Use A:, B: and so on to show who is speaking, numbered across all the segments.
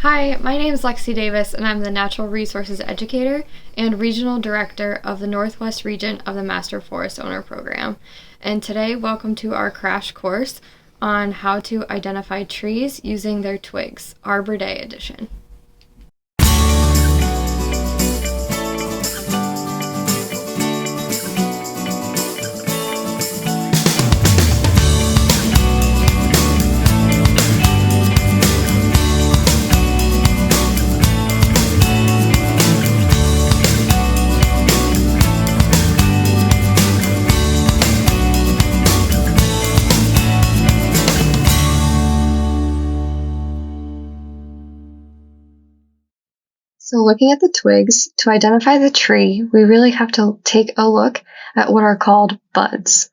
A: Hi, my name is Lexie Davis, and I'm the Natural Resources Educator and Regional Director of the Northwest Region of the Master Forest Owner Program. And today, welcome to our crash course on how to identify trees using their twigs, Arbor Day edition. So looking at the twigs, to identify the tree, we really have to take a look at what are called buds.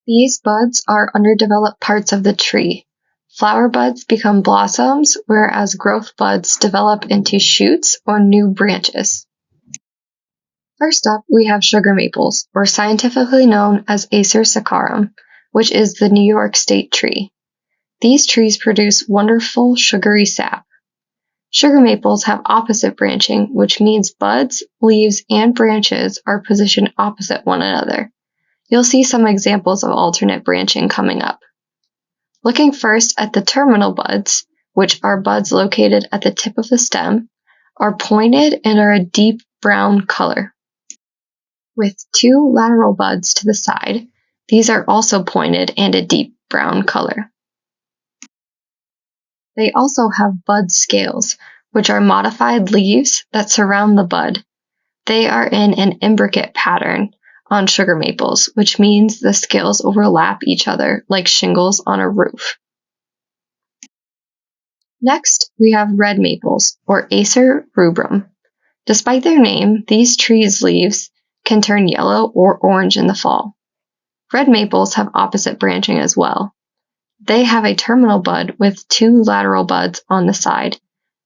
A: These buds are underdeveloped parts of the tree. Flower buds become blossoms, whereas growth buds develop into shoots or new branches. First up, we have sugar maples, or scientifically known as Acer saccharum, which is the New York State tree. These trees produce wonderful sugary sap. Sugar maples have opposite branching, which means buds, leaves, and branches are positioned opposite one another. You'll see some examples of alternate branching coming up. Looking first at the terminal buds, which are buds located at the tip of the stem, are pointed and are a deep brown color. With two lateral buds to the side, these are also pointed and a deep brown color. They also have bud scales, which are modified leaves that surround the bud. They are in an imbricate pattern on sugar maples, which means the scales overlap each other like shingles on a roof. Next, we have red maples, or Acer rubrum. Despite their name, these trees' leaves can turn yellow or orange in the fall. Red maples have opposite branching as well. They have a terminal bud with two lateral buds on the side.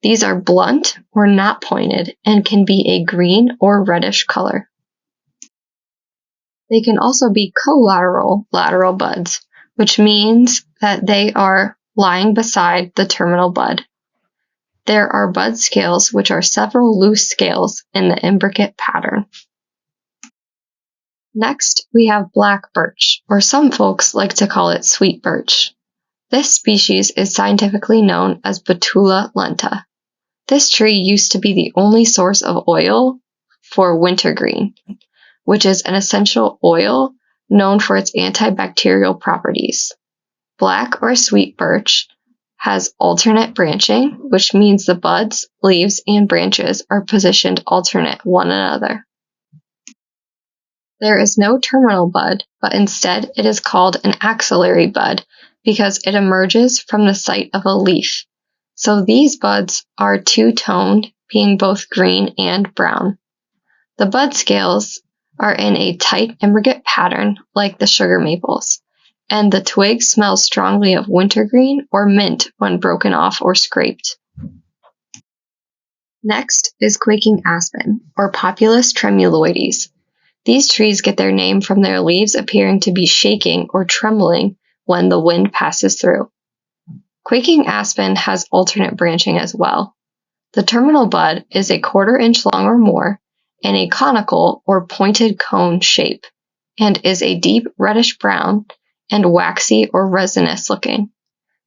A: These are blunt or not pointed and can be a green or reddish color. They can also be lateral buds, which means that they are lying beside the terminal bud. There are bud scales, which are several loose scales in the imbricate pattern. Next, we have black birch, or some folks like to call it sweet birch. This species is scientifically known as Betula lenta. This tree used to be the only source of oil for wintergreen, which is an essential oil known for its antibacterial properties. Black or sweet birch has alternate branching, which means the buds, leaves, and branches are positioned alternate one another. There is no terminal bud, but instead it is called an axillary bud because it emerges from the site of a leaf. So these buds are two-toned, being both green and brown. The bud scales are in a tight imbricate pattern like the sugar maples, and the twig smells strongly of wintergreen or mint when broken off or scraped. Next is Quaking Aspen, or Populus tremuloides. These trees get their name from their leaves appearing to be shaking or trembling when the wind passes through. Quaking aspen has alternate branching as well. The terminal bud is a 1/4 inch long or more in a conical or pointed cone shape and is a deep reddish brown and waxy or resinous looking.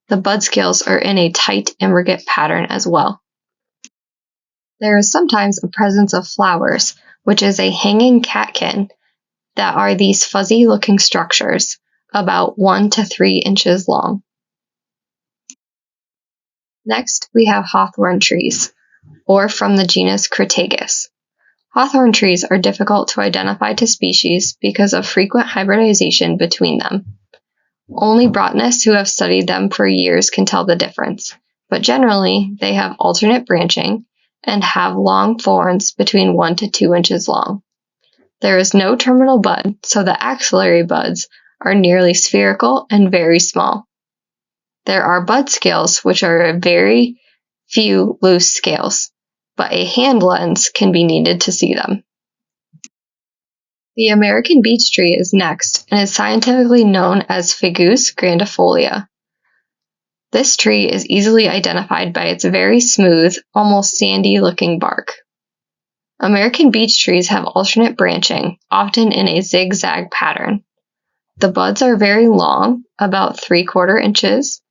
A: The bud scales are in a tight imbricate pattern as well. There is sometimes a presence of flowers, which is a hanging catkin that are these fuzzy looking structures about 1 to 3 inches long. Next, we have hawthorn trees, or from the genus Crataegus. Hawthorn trees are difficult to identify to species because of frequent hybridization between them. Only botanists who have studied them for years can tell the difference, but generally they have alternate branching and have long thorns between 1 to 2 inches long. There is no terminal bud, so the axillary buds are nearly spherical and very small. There are bud scales, which are very few loose scales, but a hand lens can be needed to see them. The American beech tree is next and is scientifically known as Fagus grandifolia. This tree is easily identified by its very smooth, almost sandy-looking bark. American beech trees have alternate branching, often in a zigzag pattern. The buds are very long, about 3/4 inches,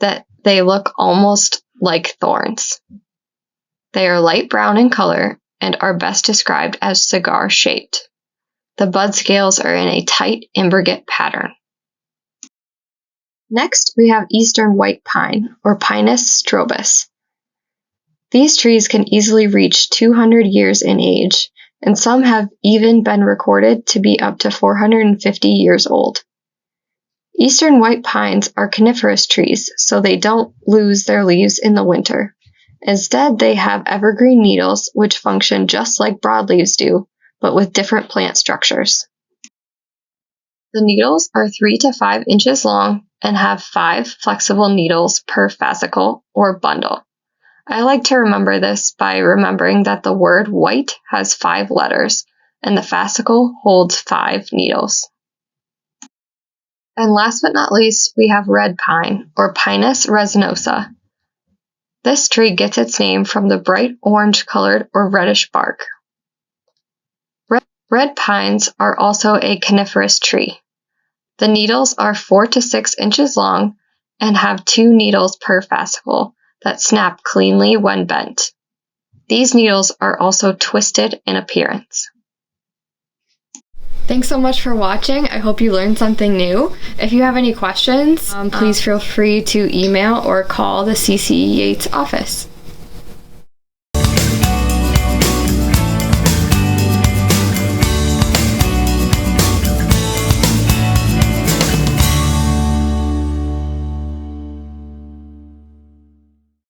A: that they look almost like thorns. They are light brown in color and are best described as cigar-shaped. The bud scales are in a tight imbricate pattern. Next, we have eastern white pine, or Pinus strobus. These trees can easily reach 200 years in age, and some have even been recorded to be up to 450 years old. Eastern white pines are coniferous trees, so they don't lose their leaves in the winter. Instead, they have evergreen needles which function just like broadleaves do, but with different plant structures. The needles are 3 to 5 inches long and have 5 flexible needles per fascicle or bundle. I like to remember this by remembering that the word white has 5 letters and the fascicle holds 5 needles. And last but not least, we have red pine, or Pinus resinosa. This tree gets its name from the bright orange-colored or reddish bark. Red pines are also a coniferous tree. The needles are 4 to 6 inches long and have 2 needles per fascicle that snap cleanly when bent. These needles are also twisted in appearance. Thanks so much for watching. I hope you learned something new. If you have any questions, please feel free to email or call the CC Yates office.